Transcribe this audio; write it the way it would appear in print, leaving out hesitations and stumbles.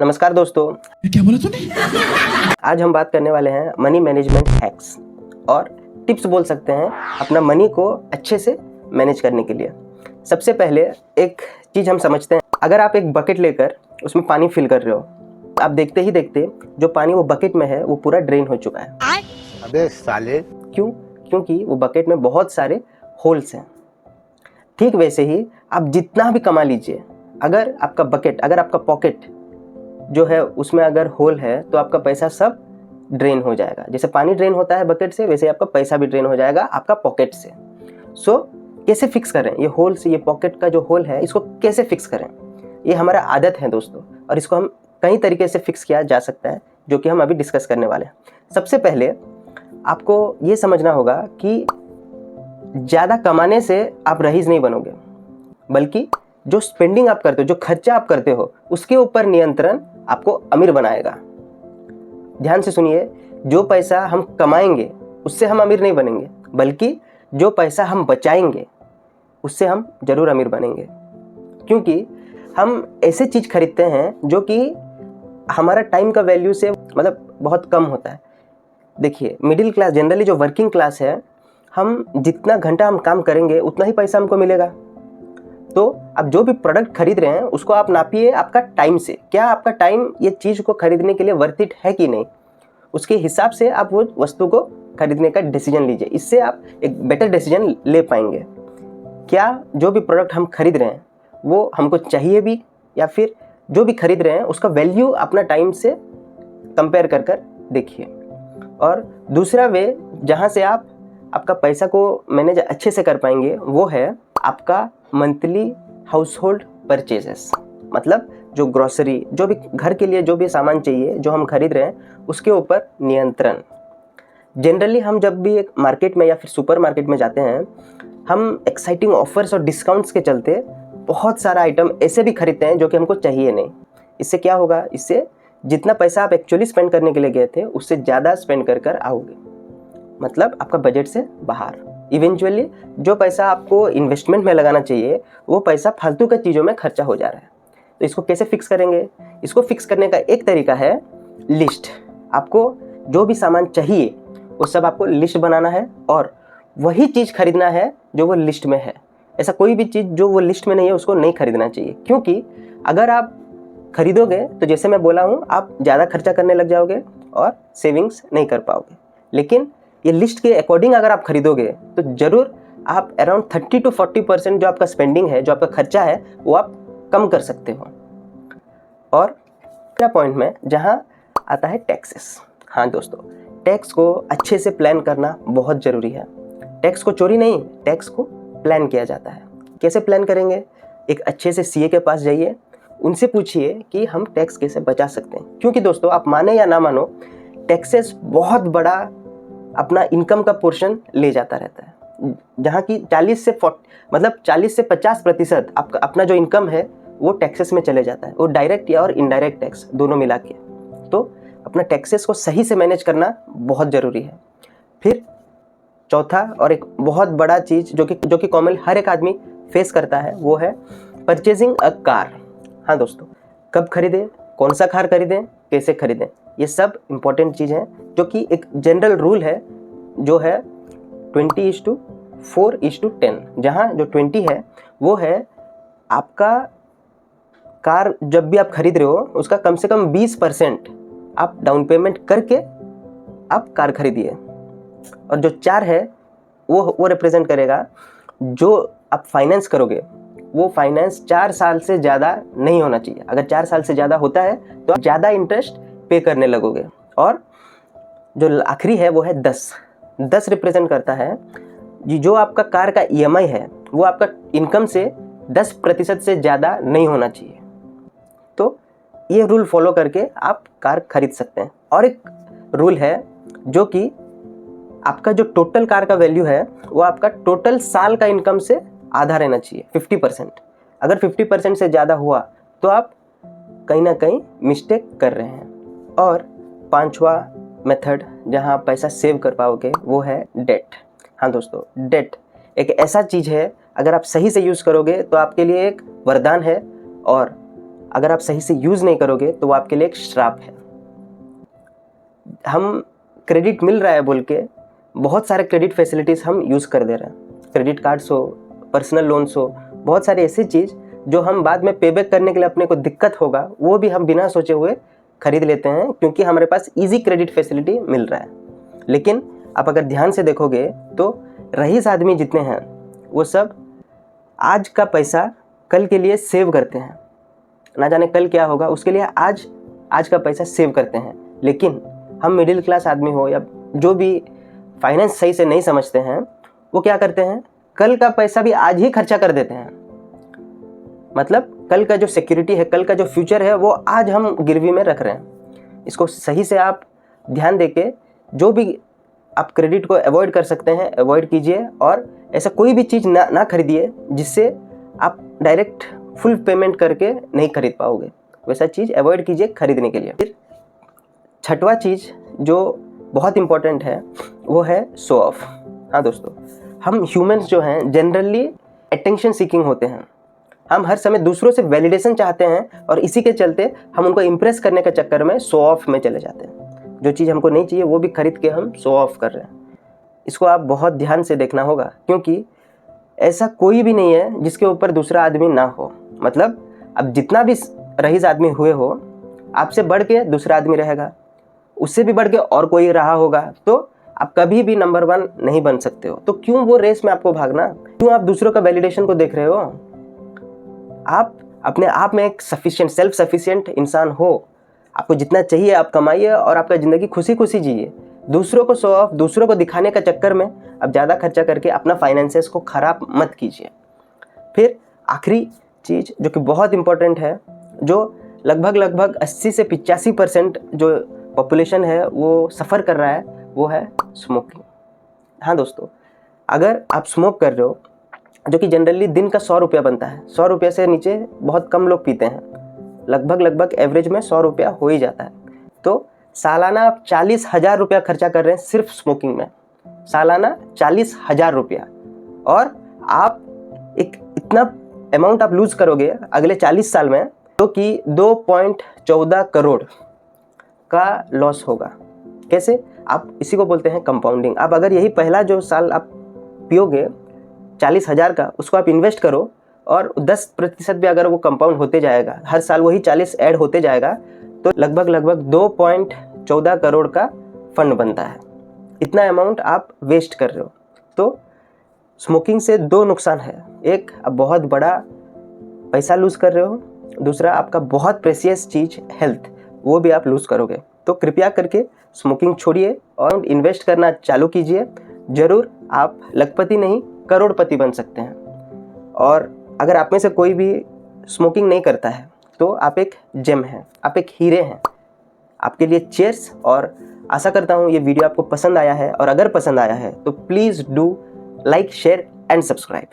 नमस्कार दोस्तों, ये क्या बोला तूने? आज हम बात करने वाले हैं मनी मैनेजमेंट हैक्स और टिप्स बोल सकते हैं अपना मनी को अच्छे से मैनेज करने के लिए। सबसे पहले एक चीज़ हम समझते हैं, अगर आप एक बकेट लेकर उसमें पानी फिल कर रहे हो, आप देखते ही देखते जो पानी वो बकेट में है वो पूरा ड्रेन हो चुका है। अबे साले, क्यों? क्योंकि वो बकेट में बहुत सारे होल्स हैं। ठीक वैसे ही आप जितना भी कमा लीजिए, अगर आपका बकेट, अगर आपका पॉकेट जो है उसमें अगर होल है तो आपका पैसा सब ड्रेन हो जाएगा। जैसे पानी ड्रेन होता है बकेट से, वैसे आपका पैसा भी ड्रेन हो जाएगा आपका पॉकेट से। सो कैसे फिक्स करें ये होल से, ये पॉकेट का जो होल है इसको कैसे फिक्स करें? ये हमारा आदत है दोस्तों, और इसको हम कई तरीके से फिक्स किया जा सकता है, जो कि हम अभी डिस्कस करने वाले हैं। सबसे पहले आपको ये समझना होगा कि ज़्यादा कमाने से आप रईस नहीं बनोगे, बल्कि जो स्पेंडिंग आप करते हो, जो खर्चा आप करते हो, उसके ऊपर नियंत्रण आपको अमीर बनाएगा। ध्यान से सुनिए, जो पैसा हम कमाएंगे उससे हम अमीर नहीं बनेंगे, बल्कि जो पैसा हम बचाएंगे उससे हम जरूर अमीर बनेंगे। क्योंकि हम ऐसे चीज़ खरीदते हैं जो कि हमारा टाइम का वैल्यू से मतलब बहुत कम होता है। देखिए, मिडिल क्लास, जनरली जो वर्किंग क्लास है, हम जितना घंटा हम काम करेंगे उतना ही पैसा हमको मिलेगा। तो आप जो भी प्रोडक्ट खरीद रहे हैं उसको आप नापिए आपका टाइम से, क्या आपका टाइम ये चीज़ को खरीदने के लिए वर्थ इट है कि नहीं। उसके हिसाब से आप वो वस्तु को खरीदने का डिसीजन लीजिए, इससे आप एक बेटर डिसीजन ले पाएंगे। क्या जो भी प्रोडक्ट हम खरीद रहे हैं वो हमको चाहिए भी, या फिर जो भी खरीद रहे हैं उसका वैल्यू अपना टाइम से कंपेयर कर कर देखिए। और दूसरा वे जहाँ से आप आपका पैसा को मैनेज अच्छे से कर पाएंगे वो है आपका मंथली हाउस होल्ड परचेजेस। मतलब जो ग्रोसरी, जो भी घर के लिए जो भी सामान चाहिए जो हम खरीद रहे हैं उसके ऊपर नियंत्रण। जनरली हम जब भी एक मार्केट में या फिर सुपर मार्केट में जाते हैं, हम एक्साइटिंग ऑफर्स और डिस्काउंट्स के चलते बहुत सारा आइटम ऐसे भी खरीदते हैं जो कि हमको चाहिए नहीं। इससे क्या होगा? इससे जितना पैसा आप एक्चुअली स्पेंड करने के लिए गए थे उससे ज़्यादा स्पेंड कर कर आओगे, मतलब आपका बजट से बाहर। इवेंचुअली जो पैसा आपको इन्वेस्टमेंट में लगाना चाहिए वो पैसा फालतू की चीज़ों में खर्चा हो जा रहा है। तो इसको कैसे फिक्स करेंगे? इसको फिक्स करने का एक तरीका है लिस्ट। आपको जो भी सामान चाहिए वो सब आपको लिस्ट बनाना है और वही चीज़ खरीदना है जो वो लिस्ट में है। ऐसा कोई भी चीज़ जो वो लिस्ट में नहीं है उसको नहीं खरीदना चाहिए, क्योंकि अगर आप खरीदोगे तो जैसे मैं बोला हूँ, आप ज़्यादा खर्चा करने लग जाओगे और सेविंग्स नहीं कर पाओगे। लेकिन ये लिस्ट के अकॉर्डिंग अगर आप खरीदोगे तो ज़रूर आप अराउंड 30 to 40% जो आपका स्पेंडिंग है, जो आपका खर्चा है, वो आप कम कर सकते हो। और तीसरा पॉइंट में जहाँ आता है टैक्सेस। हाँ दोस्तों, टैक्स को अच्छे से प्लान करना बहुत ज़रूरी है। टैक्स को चोरी नहीं, टैक्स को प्लान किया जाता है। कैसे प्लान करेंगे? एक अच्छे से सीए के पास जाइए, उनसे पूछिए कि हम टैक्स कैसे बचा सकते हैं। क्योंकि दोस्तों, आप माने या ना मानो, टैक्सेस बहुत बड़ा अपना इनकम का पोर्शन ले जाता रहता है। जहाँ की 40 से 50% आपका अपना जो इनकम है वो टैक्सेस में चले जाता है, वो डायरेक्ट या और इनडायरेक्ट टैक्स दोनों मिला के। तो अपना टैक्सेस को सही से मैनेज करना बहुत ज़रूरी है। फिर चौथा और एक बहुत बड़ा चीज़ जो कि कॉमन हर एक आदमी फेस करता है वो है परचेजिंग अ कार। हाँ दोस्तों, कब खरीदें, कौन सा कार खरीदें, कैसे खरीदें, ये सब इम्पोर्टेंट चीज़ है, जो कि एक जनरल रूल है जो है 20:4:10। जहाँ जो 20 है वो है आपका कार जब भी आप खरीद रहे हो उसका कम से कम 20% आप डाउन पेमेंट करके आप कार खरीदिए। और जो 4 है वो रिप्रेजेंट करेगा जो आप फाइनेंस करोगे, वो फाइनेंस 4 साल से ज़्यादा नहीं होना चाहिए। अगर 4 साल से ज़्यादा होता है तो आप ज़्यादा इंटरेस्ट पे करने लगोगे। और जो आखिरी है वो है 10 रिप्रेजेंट करता है जो आपका कार का ईएमआई है वो आपका इनकम से 10% से ज़्यादा नहीं होना चाहिए। तो ये रूल फॉलो करके आप कार खरीद सकते हैं। और एक रूल है जो कि आपका जो टोटल कार का वैल्यू है वो आपका टोटल साल का इनकम से आधा रहना चाहिए, 50%। अगर 50% से ज़्यादा हुआ तो आप कहीं ना कहीं मिस्टेक कर रहे हैं। और 5वां मेथड जहां आप पैसा सेव कर पाओगे वो है डेट। हाँ दोस्तों, डेट एक ऐसा चीज़ है, अगर आप सही से यूज़ करोगे तो आपके लिए एक वरदान है और अगर आप सही से यूज़ नहीं करोगे तो वो आपके लिए एक श्राप है। हम क्रेडिट मिल रहा है बोल के बहुत सारे क्रेडिट फैसिलिटीज़ हम यूज़ कर दे रहे हैं। क्रेडिट कार्ड्स हो, पर्सनल लोन्स हो, बहुत सारे ऐसी चीज़ जो हम बाद में पे बैक करने के लिए अपने को दिक्कत होगा, वो भी हम बिना सोचे हुए खरीद लेते हैं क्योंकि हमारे पास ईजी क्रेडिट फैसिलिटी मिल रहा है। लेकिन आप अगर ध्यान से देखोगे तो रईस आदमी जितने हैं वो सब आज का पैसा कल के लिए सेव करते हैं। ना जाने कल क्या होगा, उसके लिए आज का पैसा सेव करते हैं। लेकिन हम मिडिल क्लास आदमी हो या जो भी फाइनेंस सही से नहीं समझते हैं, वो क्या करते हैं, कल का पैसा भी आज ही खर्चा कर देते हैं। मतलब कल का जो सिक्योरिटी है, कल का जो फ्यूचर है, वो आज हम गिरवी में रख रहे हैं। इसको सही से आप ध्यान देके जो भी आप क्रेडिट को अवॉइड कर सकते हैं अवॉइड कीजिए, और ऐसा कोई भी चीज़ ना खरीदिए जिससे आप डायरेक्ट फुल पेमेंट करके नहीं खरीद पाओगे। वैसा चीज़ अवॉइड कीजिए खरीदने के लिए। फिर छठवां चीज़ जो बहुत इम्पोर्टेंट है वो है शो ऑफ। हाँ दोस्तों, हम ह्यूमंस जो हैं जनरली अटेंशन सीकिंग होते हैं। हम हर समय दूसरों से वैलिडेशन चाहते हैं और इसी के चलते हम उनको इम्प्रेस करने के चक्कर में शो ऑफ में चले जाते हैं। जो चीज़ हमको नहीं चाहिए वो भी खरीद के हम शो ऑफ कर रहे हैं। इसको आप बहुत ध्यान से देखना होगा, क्योंकि ऐसा कोई भी नहीं है जिसके ऊपर दूसरा आदमी ना हो। मतलब अब जितना भी रईस आदमी हुए हो, आपसे बढ़ के दूसरा आदमी रहेगा, उससे भी बढ़ के और कोई रहा होगा, तो आप कभी भी नंबर 1 नहीं बन सकते हो। तो क्यों वो रेस में आपको भागना, क्यों आप दूसरों का वैलिडेशन को देख रहे हो? आप अपने आप में एक सेल्फ सफिशिएंट इंसान हो। आपको जितना चाहिए आप कमाइए और आपका ज़िंदगी खुशी खुशी जिए। दूसरों को शो ऑफ, दूसरों को दिखाने का चक्कर में अब ज़्यादा खर्चा करके अपना फाइनेंसेस को ख़राब मत कीजिए। फिर आखिरी चीज़ जो कि बहुत इम्पोर्टेंट है, जो लगभग 80 से 85% जो पॉपुलेशन है वो सफ़र कर रहा है, वो है स्मोकिंग। हाँ दोस्तों, अगर आप स्मोक कर रहे हो, जो कि जनरली दिन का 100 रुपया बनता है, 100 रुपये से नीचे बहुत कम लोग पीते हैं, लगभग एवरेज में 100 रुपया हो ही जाता है। तो सालाना आप 40,000 रुपया खर्चा कर रहे हैं सिर्फ स्मोकिंग में, सालाना 40,000 रुपया। और आप एक इतना अमाउंट आप लूज़ करोगे अगले 40 साल में, तो कि 2.14 करोड़ का लॉस होगा। कैसे? आप इसी को बोलते हैं कंपाउंडिंग। आप अगर यही पहला जो साल आप पियोगे 40,000 का, उसको आप इन्वेस्ट करो और 10% भी अगर वो कंपाउंड होते जाएगा, हर साल वही 40 ऐड होते जाएगा, तो लगभग 2.14 करोड़ का फंड बनता है। इतना अमाउंट आप वेस्ट कर रहे हो। तो स्मोकिंग से 2 नुकसान है। एक, आप बहुत बड़ा पैसा लूज़ कर रहे हो, दूसरा आपका बहुत प्रेशियस चीज़ हेल्थ, वो भी आप लूज़ करोगे। तो कृपया करके स्मोकिंग छोड़िए और इन्वेस्ट करना चालू कीजिए। ज़रूर आप लखपति नहीं करोड़पति बन सकते हैं। और अगर आप में से कोई भी स्मोकिंग नहीं करता है तो आप एक जेम हैं, आप एक हीरे हैं। आपके लिए चीयर्स। और आशा करता हूँ ये वीडियो आपको पसंद आया है, और अगर पसंद आया है तो please do like, share and subscribe.